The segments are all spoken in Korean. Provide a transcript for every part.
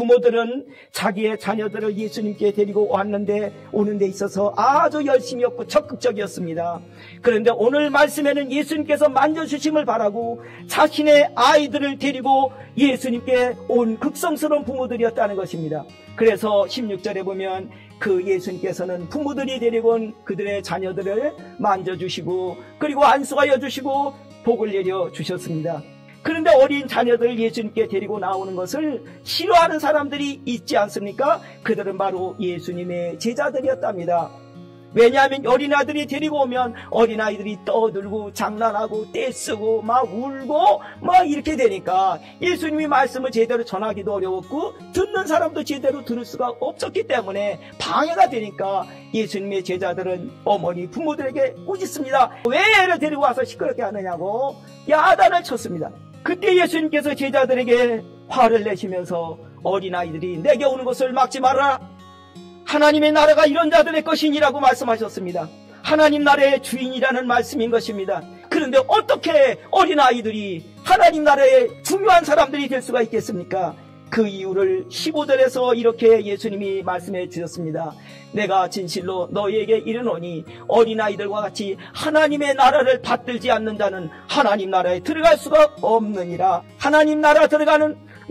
부모들은 자기의 자녀들을 예수님께 데리고 왔는데 오는 데 있어서 아주 열심이었고 적극적이었습니다. 그런데 오늘 말씀에는 예수님께서 만져주심을 바라고 자신의 아이들을 데리고 예수님께 온 극성스러운 부모들이었다는 것입니다. 그래서 16절에 보면 그 예수님께서는 부모들이 데리고 온 그들의 자녀들을 만져주시고 그리고 안수하여 주시고 복을 내려 주셨습니다. 그런데 어린 자녀들 예수님께 데리고 나오는 것을 싫어하는 사람들이 있지 않습니까? 그들은 바로 예수님의 제자들이었답니다. 왜냐하면 어린아들이 데리고 오면 어린아이들이 떠들고 장난하고 떼쓰고 막 울고 막 이렇게 되니까 예수님이 말씀을 제대로 전하기도 어려웠고 듣는 사람도 제대로 들을 수가 없었기 때문에 방해가 되니까 예수님의 제자들은 어머니 부모들에게 꾸짖습니다. 왜 애를 데리고 와서 시끄럽게 하느냐고 야단을 쳤습니다. 그때 예수님께서 제자들에게 화를 내시면서 어린아이들이 내게 오는 것을 막지 마라. 하나님의 나라가 이런 자들의 것이니라고 말씀하셨습니다. 하나님 나라의 주인이라는 말씀인 것입니다. 그런데 어떻게 어린아이들이 하나님 나라의 중요한 사람들이 될 수가 있겠습니까? 그 이유를 15절에서 이렇게 예수님이 말씀해 주셨습니다. 내가 진실로 너희에게 이르노니 어린아이들과 같이 하나님의 나라를 받들지 않는 자는 하나님 나라에 들어갈 수가 없느니라. 하나님 나라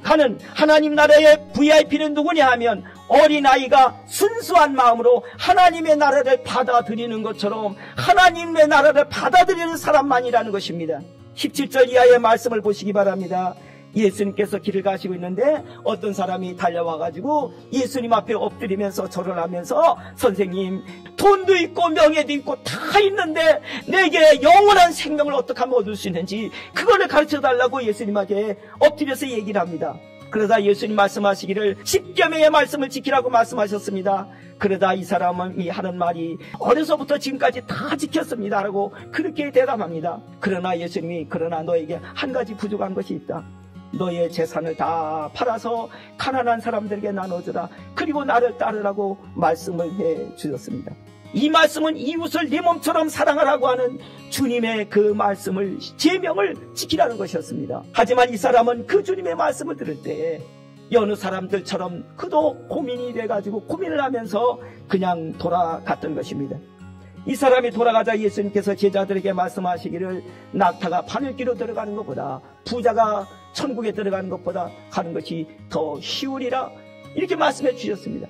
가는 하나님 나라의 VIP는 누구냐 하면 어린아이가 순수한 마음으로 하나님의 나라를 받아들이는 것처럼 하나님의 나라를 받아들이는 사람만이라는 것입니다. 17절 이하의 말씀을 보시기 바랍니다. 예수님께서 길을 가시고 있는데 어떤 사람이 달려와가지고 예수님 앞에 엎드리면서 절을 하면서 선생님 돈도 있고 명예도 있고 다 있는데 내게 영원한 생명을 어떻게 하면 얻을 수 있는지 그거를 가르쳐달라고 예수님에게 엎드려서 얘기를 합니다. 그러다 예수님 말씀하시기를 10계명의 말씀을 지키라고 말씀하셨습니다. 그러다 이 사람이 하는 말이 어려서부터 지금까지 다 지켰습니다 라고 그렇게 대답합니다. 그러나 예수님이 그러나 너에게 한 가지 부족한 것이 있다. 너의 재산을 다 팔아서 가난한 사람들에게 나눠주라. 그리고 나를 따르라고 말씀을 해 주셨습니다. 이 말씀은 이웃을 네 몸처럼 사랑하라고 하는 주님의 그 말씀을 계명을 지키라는 것이었습니다. 하지만 이 사람은 그 주님의 말씀을 들을 때 여느 사람들처럼 그도 고민이 돼가지고 고민을 하면서 그냥 돌아갔던 것입니다. 이 사람이 돌아가자 예수님께서 제자들에게 말씀하시기를 낙타가 바늘기로 들어가는 것보다 부자가 천국에 들어가는 것보다 가는 것이 더 쉬우리라 이렇게 말씀해 주셨습니다.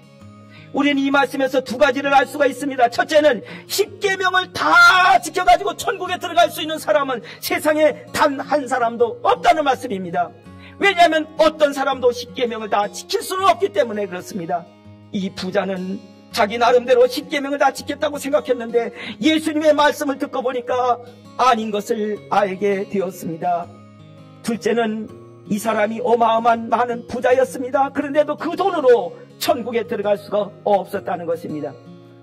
우리는 이 말씀에서 두 가지를 알 수가 있습니다. 첫째는 10계명을 다 지켜가지고 천국에 들어갈 수 있는 사람은 세상에 단 한 사람도 없다는 말씀입니다. 왜냐하면 어떤 사람도 10계명을 다 지킬 수는 없기 때문에 그렇습니다. 이 부자는 자기 나름대로 10계명을 다 지켰다고 생각했는데 예수님의 말씀을 듣고 보니까 아닌 것을 알게 되었습니다. 둘째는 이 사람이 어마어마한 많은 부자였습니다. 그런데도 그 돈으로 천국에 들어갈 수가 없었다는 것입니다.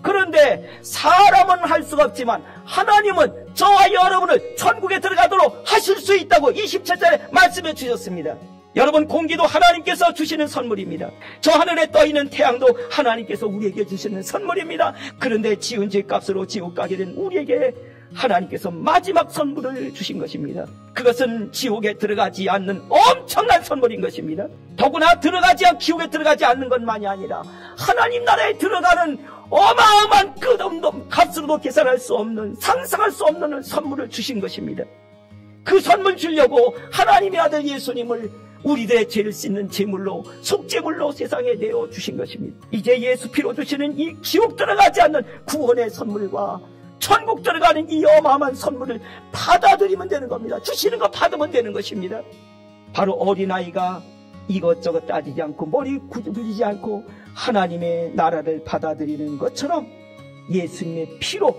그런데 사람은 할 수가 없지만 하나님은 저와 여러분을 천국에 들어가도록 하실 수 있다고 27절에 말씀해 주셨습니다. 여러분, 공기도 하나님께서 주시는 선물입니다. 저 하늘에 떠있는 태양도 하나님께서 우리에게 주시는 선물입니다. 그런데 지은 죄값으로 지옥 가게 된 우리에게 하나님께서 마지막 선물을 주신 것입니다. 그것은 지옥에 들어가지 않는 엄청난 선물인 것입니다. 더구나 지옥에 들어가지 않는 것만이 아니라 하나님 나라에 들어가는 어마어마한 끝없는 값으로도 계산할 수 없는 상상할 수 없는 선물을 주신 것입니다. 그 선물 주려고 하나님의 아들 예수님을 우리들의 죄를 씻는 제물로 속죄물로 세상에 내어주신 것입니다. 이제 예수 피로 주시는 이 지옥 들어가지 않는 구원의 선물과 천국 들어가는 이 어마어마한 선물을 받아들이면 되는 겁니다. 주시는 거 받으면 되는 것입니다. 바로 어린아이가 이것저것 따지지 않고 머리 굴리지 않고 하나님의 나라를 받아들이는 것처럼 예수님의 피로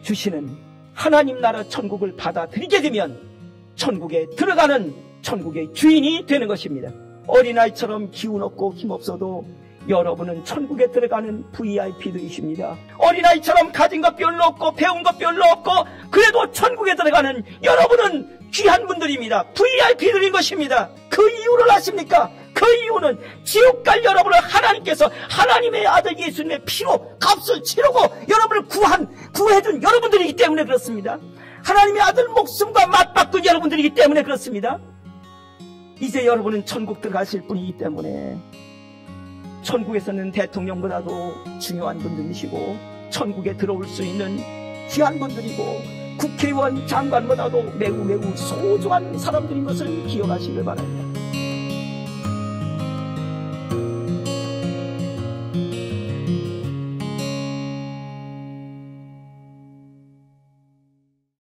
주시는 하나님 나라 천국을 받아들이게 되면 천국에 들어가는 천국의 주인이 되는 것입니다. 어린아이처럼 기운 없고 힘없어도 여러분은 천국에 들어가는 VIP들이십니다. 어린아이처럼 가진 것 별로 없고 배운 것 별로 없고 그래도 천국에 들어가는 여러분은 귀한 분들입니다. VIP들인 것입니다. 그 이유를 아십니까? 그 이유는 지옥 갈 여러분을 하나님께서 하나님의 아들 예수님의 피로 값을 치르고 여러분을 구해준 여러분들이기 때문에 그렇습니다. 하나님의 아들 목숨과 맞바꾼 여러분들이기 때문에 그렇습니다. 이제 여러분은 천국 들어가실 분이기 때문에 천국에서는 대통령보다도 중요한 분들이시고 천국에 들어올 수 있는 귀한 분들이고 국회의원 장관보다도 매우 소중한 사람들인 것을 기억하시길 바랍니다.